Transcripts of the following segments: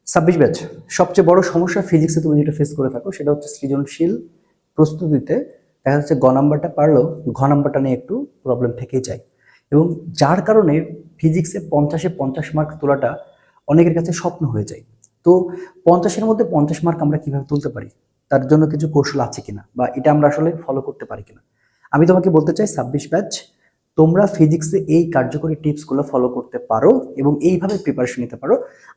26 batch সবচেয়ে বড় সমস্যা ফিজিক্সে তুমি যেটা ফেস করে থাকো সেটা হচ্ছে সৃজনশীল প্রস্তুতিতে দেখা যাচ্ছে গ নাম্বারটা পারলেও ঘ নাম্বারটা নিয়ে একটু প্রবলেম থেকেই যায় এবং যার কারণে ফিজিক্সে 50-এ 50 মার্ক তোলাটা অনেকের কাছে স্বপ্ন হয়ে যায়। তো 50-এর মধ্যে 50 মার্ক আমরা কিভাবে তুলতে পারি, তার জন্য কিছু কৌশল আছে কিনা বা এটা আমরা আসলে ফলো করতে পারি কিনা। আমি তোমাকে বলতে চাই 26 ব্যাচ তোমরা ফিজিক্সে এই কার্যকরী টিপসগুলো ফলো করতে পারো এবং এইভাবে প্রিপারেশন নিতে পারো।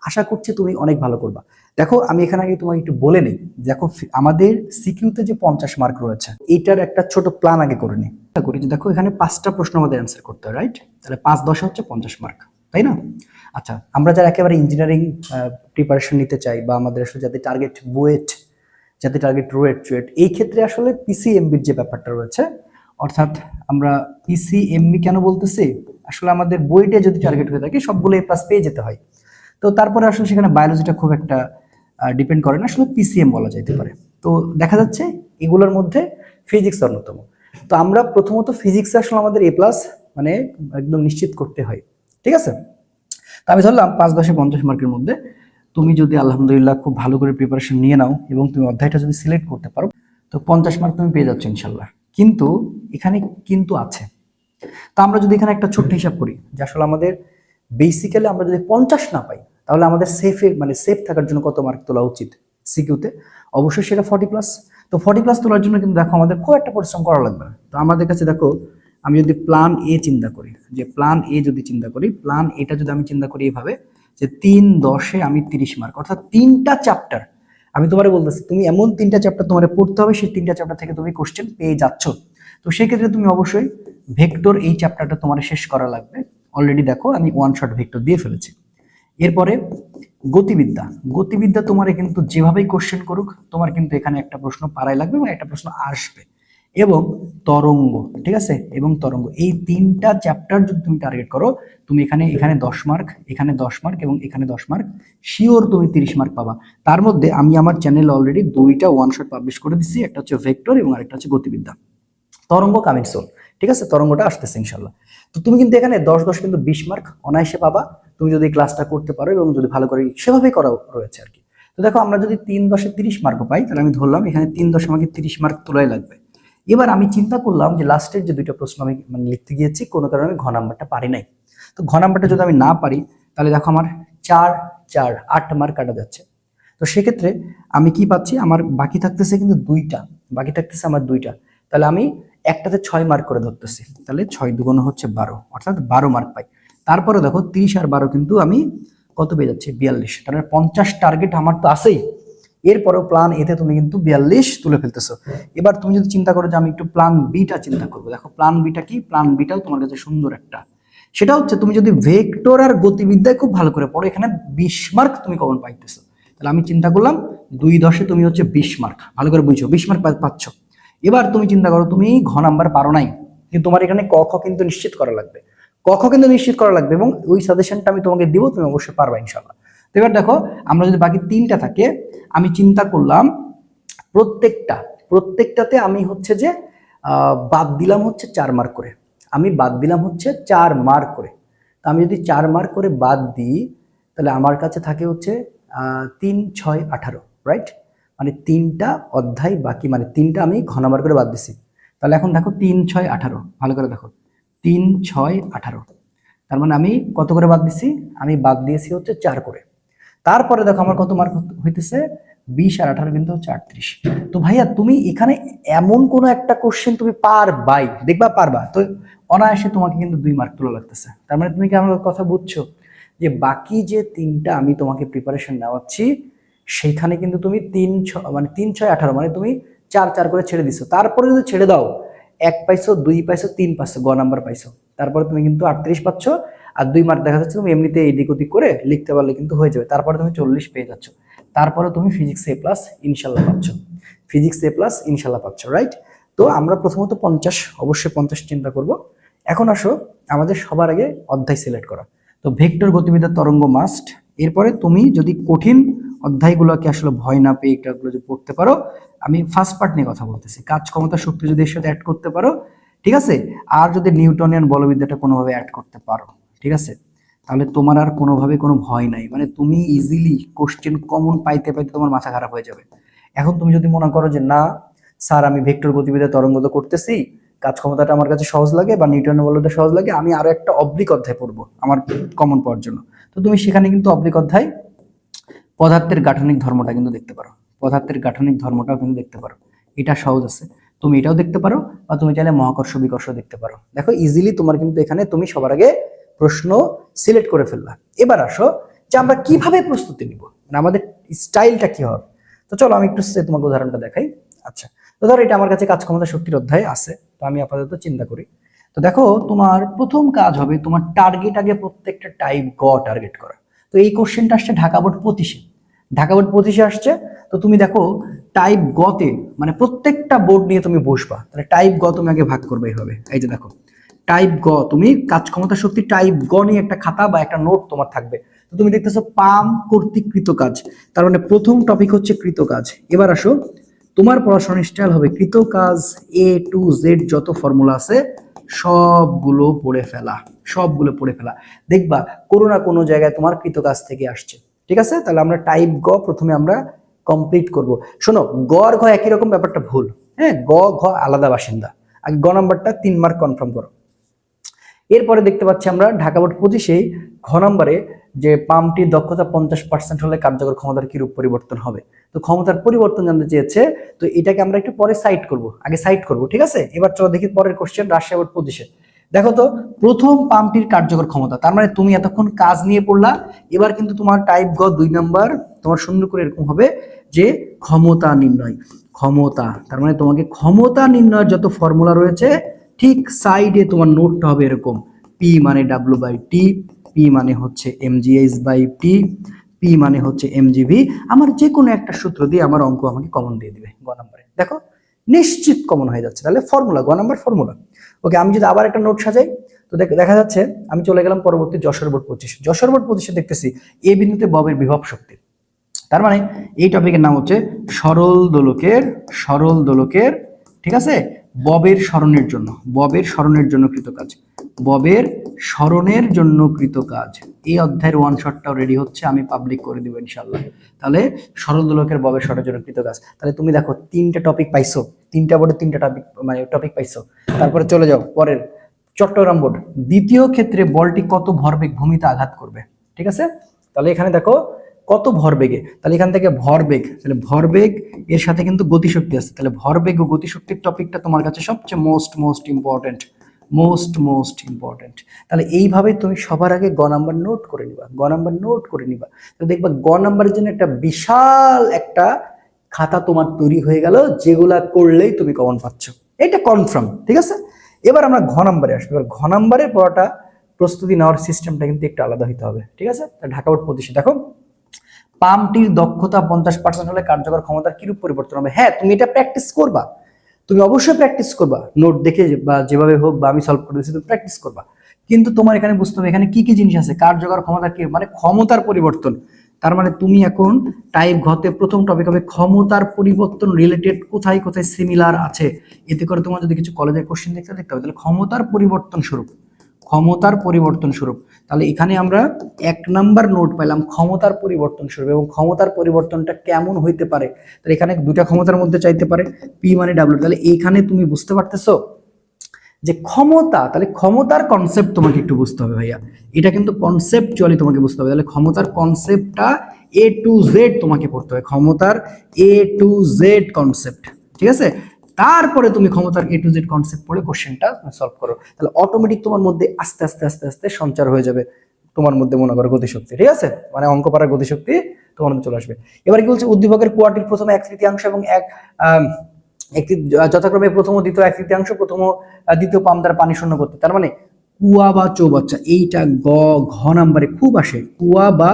আশা করছি তুমি অনেক ভালো করবা। দেখো আমি এখানে আগে তোমাকে একটু বলে নিই, দেখো আমাদের সিকিউতে যে 50 মার্ক রয়েছে এইটার একটা ছোট প্ল্যান আগে করে নিই। করি যে দেখো এখানে 5টা প্রশ্ন আমাদের অ্যান্সার করতে হয়, রাইট? তাহলে 5 × 10 হচ্ছে 50 মার্ক, তাই না? আচ্ছা, আমরা যারা একেবারে ইঞ্জিনিয়ারিং প্রিপারেশন নিতে চাই বা আমাদের আসলে যাতে টার্গেট বুয়েট, যাতে টার্গেট রুয়েট চুয়েট, এই ক্ষেত্রে আসলে পিসিএমবির যে ব্যাপারটা রয়েছে, অর্থাৎ আমরা পিসিএমবি কেন বলতেছি, আসলে আমাদের বইটা যদি টার্গেট হয়ে থাকে সবগুলো এ প্লাস পেয়ে যেতে হয়। তো তারপরে আসলে সেখানে বায়োলজিটা খুব একটা ডিপেন্ড করে না, আসলে পিসিএম বলা যেতে পারে। তো দেখা যাচ্ছে এগুলোর মধ্যে ফিজিক্স অন্যতম। তো আমরা প্রথমত ফিজিক্সে আসলে আমাদের এ প্লাস মানে একদম নিশ্চিত করতে হয়, ঠিক আছে? তো আমি ধরলাম 5-10-এ 50 মার্কের মধ্যে তুমি যদি আলহামদুলিল্লাহ খুব ভালো করে প্রিপারেশন নিয়ে নাও এবং তুমি অধ্যায়টা যদি সিলেক্ট করতে পারো তো 50 মার্ক তুমি পেয়ে যাচ্ছ ইনশাল্লাহ। কিন্তু এখানে কিন্তু আছে। তো আমরা যদি এখানে একটা ছোট্ট হিসাব করি যে আসলে আমাদের বেসিক্যালি আমরা যদি 50 না পাই তাহলে আমাদের সেফ থাকার জন্য কত মার্ক তোলা উচিত সিকিউতে? অবশ্যই সেটা 40+। তো 40+ তোলার জন্য কিন্তু দেখো আমাদের খুব একটা পরিশ্রম করা লাগবে না। তো আমাদের কাছে দেখো আমি যদি প্ল্যান এ চিন্তা করি, যে প্ল্যান এ যদি চিন্তা করি, প্ল্যান এটা যদি আমি চিন্তা করি এইভাবে যে 3-10-এ আমি 30 মার্ক, অর্থাৎ 3টা চ্যাপ্টার আমি তোমারে বলতেছি, তুমি এমন 3টা চ্যাপ্টার তোমার পড়তে হবে, সেই 3টা চ্যাপ্টার থেকে তুমি কোশ্চেন পেয়ে যাচ্ছ। তো সেই ক্ষেত্রে তুমি অবশ্যই ভেক্টর এই চ্যাপ্টারটা তোমার শেষ করা লাগবে। অলরেডি দেখো আমি ওয়ান শট ভেক্টর দিয়ে ফেলেছি। এরপরে গতিবিদ্যা, গতিবিদ্যা তোমার কিন্তু যেভাবেই কোশ্চেন করুক তোমার কিন্তু এখানে একটা প্রশ্ন পারাই লাগবে এবং একটা প্রশ্ন আসবে। এবং তরঙ্গ, ঠিক আছে, এবং তরঙ্গ, এই 3টা চ্যাপ্টার যদি তুমি টার্গেট করো তুমি এখানে এখানে 10 মার্ক, এখানে 10 মার্ক এবং এখানে 10 মার্ক, শিওর তুমি 30 মার্ক পাবা। তার মধ্যে আমি আমার চ্যানেলে অলরেডি 2টা ওয়ান শট পাবলিশ করে দিচ্ছি, একটা হচ্ছে ভেক্টর এবং আরেকটা হচ্ছে গতিবিদ্যা। তরঙ্গ কামিং সোল, ঠিক আছে, তরঙ্গটা আসতেছে ইনশাল্লাহ। তো তুমি কিন্তু এখানে 10-10 কিন্তু 20 মার্ক অনায়াসে পাবা তুমি যদি ক্লাসটা করতে পারো এবং যদি ভালো করে সেভাবেই করা রয়েছে আর কি। তো দেখো আমরা যদি 3-10-এ 30 মার্ক পাই তাহলে আমি ধরলাম এখানে 3-10 আমাকে 30 মার্ক তোলাই লাগবে। এবার আমি চিন্তা করলাম যে লাস্টের যে 2টা প্রশ্ন আমি লিখতে গিয়েছি কোনো কারণে আমি ঘ নাম্বারটা পারি নাই। তো ঘ নাম্বারটা যদি আমি না পারি তাহলে দেখো আমার 4-4 8 মার্ক কাটা যাচ্ছে। তো সেক্ষেত্রে আমি কি পাচ্ছি, আমার বাকি থাকতেছে কিন্তু 2টা, বাকি থাকতেছে আমার 2টা। তাহলে আমি একটাতে 6 মার্ক করে ধরতেছি, তাহলে 6 × 2 হচ্ছে 12, অর্থাৎ 12 মার্ক পাই। তারপরে দেখো 30 আর 12 কিন্তু আমি কত পেয়ে যাচ্ছি, 42। তাহলে 50 টার্গেট আমার তো আছেই, এরপরেও প্ল্যান এতে তুমি কিন্তু 42 তুলে ফেলতেছো। এবার তুমি যদি চিন্তা করো যে আমি একটু প্ল্যান বিটা চিন্তা করবো, দেখো প্ল্যান বিটা কি, প্ল্যান বিটাও তোমার কাছে সুন্দর একটা, সেটা হচ্ছে তুমি যদি ভেক্টর আর গতিবিদ্যায় খুব ভালো করে পড়ো এখানে 20 মার্ক তুমি কমন পাইতেছো। তাহলে আমি চিন্তা করলাম 2-10-এ তুমি হচ্ছে 20 মার্ক, ভালো করে বুঝছো, 20 মার্ক পাচ্ছ। এবার তুমি চিন্তা করো তুমি ঘ নাম্বার পারো নাই, কিন্তু তোমার এখানে ক খ কিন্তু নিশ্চিত করা লাগবে, ক খ কিন্তু নিশ্চিত করা লাগবে এবং ওই সাজেশনটা আমি তোমাকে দিব, তুমি অবশ্যই পারবা ইনশাল্লাহ। তো এবার দেখো আমরা যদি বাকি 3টা থাকে আমি চিন্তা করলাম প্রত্যেকটা প্রত্যেকটাতে আমি হচ্ছে যে বাদ দিলাম হচ্ছে 4 মার্ক করে, আমি বাদ দিলাম হচ্ছে 4 মার্ক করে। তো আমি যদি 4 মার্ক করে বাদ দিই তাহলে আমার কাছে থাকে হচ্ছে 3-6-18, রাইট? মানে 3টা অধ্যায় বাকি, মানে 3টা আমি ঘ নাম্বার করে বাদ দিছি। তাহলে এখন দেখো 3-6-18, ভালো করে দেখো 3-6-18, তার মানে আমি কত করে বাদ দিছি, আমি বাদ দিয়েছি হচ্ছে 4 করে। তারপরে দেখো আমার কত মার্ক হইতেছে, 20 আর 18 কিন্তু হচ্ছে 38। তো ভাইয়া তুমি এখানে এমন কোন একটা কোশ্চেন তুমি পারবাই, দেখবা পারবা, তো অনায়াসে তোমাকে কিন্তু 2 মার্ক তোলা লাগতেছে। তার মানে তুমি কি আমার কথা বুঝছো যে বাকি যে 3টা আমি তোমাকে প্রিপারেশন নেওয়াচ্ছি সেইখানে কিন্তু তুমি 3-6 মানে 3-6-18 মানে তুমি 4-4 করে ছেড়ে দিছো। তারপরে যদি ছেড়ে দাও 1 পাইছো, 2 পাইছো, 3 পাইছো, গ নাম্বার পাইছো, তারপরে তুমি কিন্তু 38 পাচ্ছ। আর 2 মার্ক দেখা যাচ্ছে তুমি এমনিতে এদিক ওদিক করে লিখতে পারলে কিন্তু হয়ে যাবে, তারপরে তুমি 40 পেয়ে যাচ্ছ। তারপরে তুমি ফিজিক্স এ প্লাস ইনশাল্লাহ পাচ্ছ, ফিজিক্স এ প্লাস ইনশাল্লাহ পাচ্ছ, রাইট? তো আমরা প্রথমত 50, অবশ্যই 50 চিন্তা করব। এখন আসো আমাদের সবার আগে অধ্যায় সিলেক্ট করা। তো ভেক্টর, গতিবিদ্যা, তরঙ্গ মাস্ট। এরপরে তুমি যদি কঠিন অধ্যায়গুলোকে আসলে ভয় না পেয়ে এটাগুলো যদি পড়তে পারো, আমি ফার্স্ট পার্ট নিয়ে কথা বলতেছি, কাজ, ক্ষমতা, শক্তি যদি এর সাথে অ্যাড করতে পারো, ঠিক আছে, আর যদি নিউটনিয়ান বলবিদ্যাটা কোনোভাবে অ্যাড করতে পারো, ঠিক আছে, তাহলে তোমার আর কোনোভাবে কোনো ভয় নাই, মানে তুমি ইজিলি কোশ্চেন কমন পাইতে পাইতে তোমার মাথা খারাপ হয়ে যাবে। এখন তুমি যদি মনে করো যে না স্যার আমি ভেক্টর গতিবেগে তরঙ্গ তো করতেছি, কাজ ক্ষমতাটা আমার কাছে সহজ লাগে বা নিউটনের বলটা সহজ লাগে, আমি আরো একটা অবলিক অধ্যায় পড়বো আমার কমন পাওয়ার জন্য, তো তুমি সেখানে কিন্তু অবলিক অধ্যায় পদার্থের গাঠনিক ধর্মটা কিন্তু দেখতে পারো, পদার্থের গাঠনিক ধর্মটাও কিন্তু দেখতে পারো, এটা সহজ আছে, তুমি এটাও দেখতে পারো, বা তুমি চাইলে মহাকর্ষ বিকর্ষ দেখতে পারো। দেখো ইজিলি তোমার কিন্তু এখানে তুমি সবার আগে প্রশ্ন সিলেক্ট করে ফেললা। এবার আসো যে আমরা কিভাবে প্রস্তুতি নিব, মানে আমাদের স্টাইলটা কি হবে। তো চলো আমি একটু তোমাকে উদাহরণটা দেখাই। আচ্ছা, তো ধরো এটা আমার কাছে কাজ ক্ষমতা শক্তির অধ্যায় আছে, তো আমি আপাতত চিন্তা করি। তো দেখো তোমার প্রথম কাজ হবে তোমার টার্গেট আগে প্রত্যেকটা টাইপ টার্গেট করা। তো এই কোশ্চেনটা আসছে ঢাকা বোর্ড 25-এ, ঢাকা বোর্ড 25-এ আসছে। তো তুমি দেখো টাইপ গতে মানে প্রত্যেকটা বোর্ড নিয়ে তুমি বসবা, তাহলে টাইপ গ তুমি আগে ভাগ করবে এইভাবে। এই যে দেখো টাইপ গ, তুমি কাজ ক্ষমতা শক্তি টাইপ গ নিয়ে একটা খাতা বা একটা নোট তোমার থাকবে। তো তুমি দেখতেছো পাম কর্তৃক কৃত কাজ, তার মানে প্রথম টপিক হচ্ছে কৃত কাজ। এবার আসো তোমার পড়াশোনার স্টাইল হবে কৃত কাজ এ টু জেড যত ফর্মুলা আছে সবগুলো পড়ে ফেলা, সবগুলো পড়ে ফেলা। দেখবা কোনো না কোনো জায়গায় তোমার কৃত কাজ থেকে আসছে। ঠিক আছে, তাহলে আমরা টাইপ গ প্রথমে আমরা কমপ্লিট করব। শোনো গ আর ঘ একই রকম, ব্যাপারটা ভুল। হ্যাঁ, গ ঘ আলাদা বাসিন্দা। আগে গ নাম্বারটা 3 মার্ক কনফার্ম করো। এরপরে দেখতে পাচ্ছি আমরা ঢাকা বোর্ড 25-এ ঘ নম্বরে যে পাম্পটির দক্ষতা 50% হলে কার্যকর ক্ষমতার কি রূপ পরিবর্তন হবে। তো ক্ষমতার পরিবর্তন জানতে চেয়েছে, তো এটাকে আমরা একটু পরে সাইড করব, আগে সাইড করব। ঠিক আছে, এবার চলো দেখি পরের কোশ্চেন রাজশাহী বোর্ড 25-এ। দেখো তো প্রথম পাম্পটির কার্যকর ক্ষমতা, তার মানে তুমি এতক্ষণ কাজ নিয়ে পড়লা, এবার কিন্তু তোমার টাইপ গ 2 নাম্বার তোমার সুন্দর করে এরকম হবে যে ক্ষমতা নির্ণয়। ক্ষমতা তার মানে তোমাকে ক্ষমতা নির্ণয়ের যত ফর্মুলা রয়েছে ঠিক সাইডে তোমার নোটটা হবে এরকম, পি মানে ডাব্লিউ বাই টি, পি মানে হচ্ছে এমজিএইচ বাই টি, পি মানে হচ্ছে এমজিভি। আমার যে কোনো একটা সূত্র দিয়ে আমার অঙ্ক আমাকে কমন দিয়ে দিবে গ নাম্বারে। দেখো নিশ্চিত কমন হয়ে যাচ্ছে, তাহলে ফর্মুলা গ নাম্বার ফর্মুলা। ওকে, আমি যদি আবার একটা নোট সাজাই, তো দেখা যাচ্ছে আমি চলে গেলাম পরবর্তী যশোর বোর্ড 25। যশোর বোর্ড 25-এ দেখতেছি এ বিন্দুতে ববের বিভব শক্তি, তার মানে এই টপিকের নাম হচ্ছে সরল দোলকের ঠিক আছে ববের স্মরণের জন্য, ববের স্মরণের জন্য কৃত কাজ, ববের স্মরণের জন্য কৃত কাজ। এই অধ্যায়ের ওয়ান শটটাও রেডি হচ্ছে, আমি পাবলিক করে দিব ইনশাআল্লাহ। তাহলে সরল দোলকের ববের স্মরণের জন্য কৃত কাজ। তাহলে তুমি দেখো 3টা টপিক পাইছো, 3টা বোর্ডে 3টা টপিক মানে টপিক পাইছো। তারপরে চলে যাও পরের চট্টগ্রাম বোর্ড, দ্বিতীয় ক্ষেত্রে বলটি কত ভরবেগ ভূমিতে আঘাত করবে। ঠিক আছে, তাহলে এখানে দেখো কত ভরবেগে, তাহলে এখান থেকে ভরবেগ, তাহলে ভরবেগ এর সাথে কিন্তু গতিশক্তি আছে, তাহলে ভরবেগ ও গতিশক্তির টপিকটা তোমার কাছে সবচেয়ে মোস্ট ইম্পর্টেন্ট। তাহলে এইভাবে তুমি সবার আগে গ নাম্বার নোট করে নিবা, গ নাম্বার নোট করে নিবা। তো দেখবা গ নাম্বারের জন্য একটা বিশাল একটা খাতা তোমার তৈরি হয়ে গেল, যেগুলা করলেই তুমি কমন পাচ্ছ, এটা কনফার্ম। ঠিক আছে, এবার আমরা ঘ নাম্বারে আসবো। এবার ঘ নাম্বারে পড়াটা প্রস্তুতি নেওয়ার সিস্টেমটা কিন্তু একটু আলাদা হইতে হবে। ঠিক আছে, ঢাকা বোর্ড 25 দেখো পাম্পটির দক্ষতা 50% হলে কার্যকর ক্ষমতার কিরূপ পরিবর্তন হবে। হ্যাঁ, তুমি এটা প্র্যাকটিস করবা, তুমি অবশ্যই প্র্যাকটিস করবা, নোট দেখে বা যেভাবে হোক বা আমি সলভ করে দিচ্ছি তুমি প্র্যাকটিস করবা। কিন্তু তোমার এখানে বুঝতে হবে এখানে কি কি জিনিস আছে, কার্যকর ক্ষমতার কি মানে ক্ষমতার পরিবর্তন। তার মানে তুমি এখন টাইপ ঘতে প্রথম টপিক হবে ক্ষমতার পরিবর্তন রিলেটেড কোথায় কোথায় সিমিলার আছে। এতে করে তোমার যদি কিছু কলেজের কোশ্চেন দেখতে হবে তাহলে ক্ষমতার পরিবর্তন স্বরূপ, ক্ষমতার পরিবর্তন স্বরূপ। তাহলে এখানে আমরা 1 নাম্বার নোট পেলাম ক্ষমতার পরিবর্তন স্বরূপ, এবং ক্ষমতার পরিবর্তনটা কেমন হইতে পারে। তাহলে এখানে দুটা ক্ষমতার মধ্যে চাইতে পারে, পি মানে ডাব্লিউ। তাহলে এইখানে তুমি বুঝতে পারতেছো যে ক্ষমতা, তাহলে ক্ষমতার কনসেপ্ট তোমাকে একটু বুঝতে হবে ভাইয়া, এটা কিন্তু কনসেপ্টুয়ালি তোমাকে বুঝতে হবে। তাহলে ক্ষমতার কনসেপ্টটা এ টু জেড তোমাকে পড়তে হবে, ক্ষমতার এ টু জেড কনসেপ্ট। ঠিক আছে, তারপরে তুমি ক্ষমতার এ টু জেড কনসেপ্ট পড়ে কোশ্চেনটা সলভ করো, তাহলে অটোমেটিক তোমার মধ্যে আস্তে আস্তে আস্তে আস্তে সঞ্চার হয়ে যাবে তোমার মধ্যে মনে করো গতিশক্তি। ঠিক আছে, মানে অঙ্ক পারার গতিশক্তি তোমার মধ্যে চলে আসবে। এবার কি বলছে উদ্দীপকের কোয়াটির প্রথমে 1/3 এবং একটি যথাক্রমে প্রথম ও দ্বিতীয় 1/3, প্রথম ও দ্বিতীয় পাম্প দ্বারা পানি শূন্য করতে। তার মানে কুয়া বা চৌবাচ্চা, এইটা ঘ নাম্বারে খুব আসে, কুয়া বা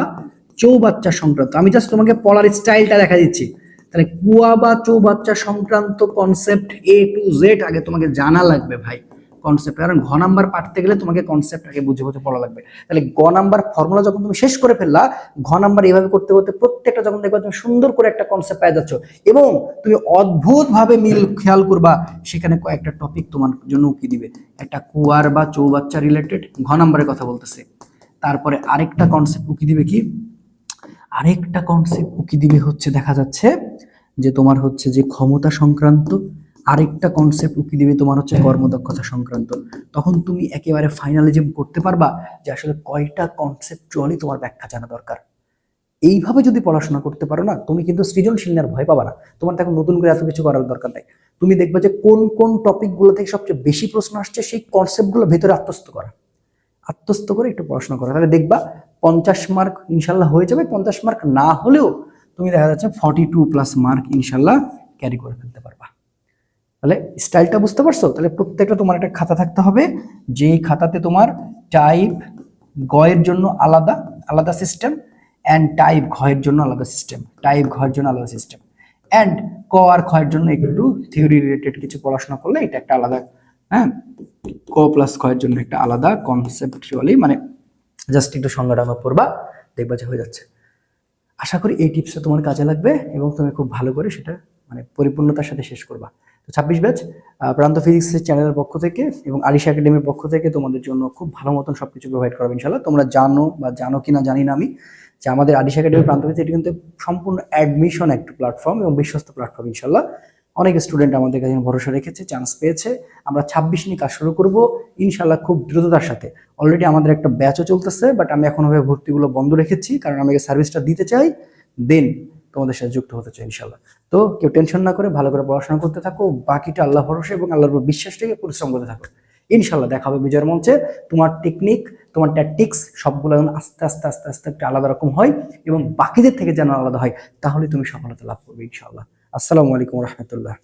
চৌবাচ্চা সংক্রান্ত। আমি জাস্ট তোমাকে পড়ার স্টাইলটা দেখা দিচ্ছি। তাহলে কুয়া বা চৌবাচ্চা সংক্রান্ত কনসেপ্ট এ টু জেড আগে তোমাকে জানা লাগবে ভাই, কনসেপ্ট। কারণ ঘ নাম্বার পাঠতে গেলে তোমাকে কনসেপ্ট আগে বুঝে বুঝে পড়া লাগবে। তাহলে গ নাম্বার ফর্মুলা যখন তুমি শেষ করে ফেললা, ঘ নাম্বার এইভাবে করতে করতে প্রত্যেকটা যখন দেখবা তুমি সুন্দর করে একটা কনসেপ্ট পেয়ে যাচ্ছ, এবং তুমি অদ্ভুত ভাবে মিল খেয়াল করবা সেখানে কয়েকটা টপিক তোমার জন্য উকি দিবে, একটা কুয়ার বা চৌবাচ্চা রিলেটেড ঘ নাম্বারের কথা বলতেছে। তারপরে আরেকটা কনসেপ্ট উকি দিবে কি, আরেকটা কনসেপ্ট উকি দিবে হচ্ছে দেখা যাচ্ছে যে তোমার হচ্ছে যে ক্ষমতা সংক্রান্ত, আরেকটা কনসেপ্ট উকি দিবে তোমার হচ্ছে কর্মদক্ষতা সংক্রান্ত। তখন তুমি একেবারে ফাইনালিজম করতে পারবা যে আসলে কয়টা কনসেপ্টুয়ালি তোমার ব্যাখ্যা জানা দরকার। এইভাবে যদি পড়াশোনা করতে পারো না, তুমি কিন্তু সৃজনশীল নিয়ে আর ভয় পাবা না। তোমার দেখো নতুন করে এত কিছু করার দরকার নাই। তুমি দেখবে যে কোন কোন টপিকগুলো থেকে সবচেয়ে বেশি প্রশ্ন আসছে, সেই কনসেপ্টগুলো ভেতরে আত্মস্থ করা, আত্মস্থ করে একটু পড়াশোনা করা, তাহলে দেখবা 50 মার্ক ইনশাল্লাহ হয়ে যাবে। 50 মার্ক না হলেও তুমি দেখা যাচ্ছে 42+ মার্ক ইনশাল্লাহ ক্যারি করে ফেলতে পারবা। তাহলে স্টাইলটা বুঝতে পারছো? তাহলে প্রত্যেকটা তোমার একটা খাতা থাকতে হবে, যেই খাতাতে তোমার টাইপ গয়ের জন্য আলাদা আলাদা সিস্টেম, অ্যান্ড টাইপ ঘয়ের জন্য আলাদা সিস্টেম, টাইপ ঘয়ের জন্য আলাদা সিস্টেম, অ্যান্ড ক আর খয়ের জন্য একটু থিওরি রিলেটেড কিছু পড়াশোনা করলে এটা একটা আলাদা, হ্যাঁ, ক প্লাস খয়ের জন্য একটা আলাদা কনসেপচুয়ালি, মানে জাস্ট একটু সংজ্ঞাটা পড়বা, দেখবা যে হয়ে যাচ্ছে। আশা করি এই টিপসটা তোমার কাজে লাগবে এবং তুমি খুব ভালো করে সেটা মানে পরিপূর্ণতার সাথে শেষ করবা। তো 26 ব্যাচ প্রান্ত ফিজিক্স চ্যানেলের পক্ষ থেকে এবং আরিশা একাডেমির পক্ষ থেকে তোমাদের জন্য খুব ভালো মতন সবকিছু প্রোভাইড করবো ইনশাল্লাহ। তোমরা জানো বা জানো কিনা জানি না আমি, যে আমাদের আরিশা একাডেমি প্রান্ত ফিজিক্স এটি কিন্তু সম্পূর্ণ অ্যাডমিশন একটা প্ল্যাটফর্ম এবং বিশ্বস্ত প্ল্যাটফর্ম। ইনশাল্লাহ অনেক স্টুডেন্ট আমাদের কাছে ভরসা রেখেছে, চান্স পেয়েছে। আমরা 26 নিয়ে কাজ শুরু করবো ইনশাল্লাহ খুব দ্রুততার সাথে। অলরেডি আমাদের একটা ব্যাচও চলতেছে, বাট আমি এখন ভাবে ভর্তিগুলো বন্ধ রেখেছি, কারণ আমি সার্ভিসটা দিতে চাই, দেন তোমাদের সাথে যুক্ত হতে চাই ইনশাল্লাহ। তো কেউ টেনশন না করে ভালো করে পড়াশোনা করতে থাকো, বাকিটা আল্লাহ ভরসা এবং আল্লাহর উপর বিশ্বাস রেখে পরিশ্রম করতে থাকো। ইনশাল্লাহ দেখা হবে বিজয়ের মঞ্চে। তোমার টেকনিক, তোমার ট্যাকটিক্স সবগুলো যেন আস্তে আস্তে আস্তে আস্তে একটা আলাদা রকম হয় এবং বাকিদের থেকে যেন আলাদা হয়, তাহলে তুমি সফলতা লাভ করবে ইনশাল্লাহ। আসসালামু আলাইকুম রহমতুল্লাহ।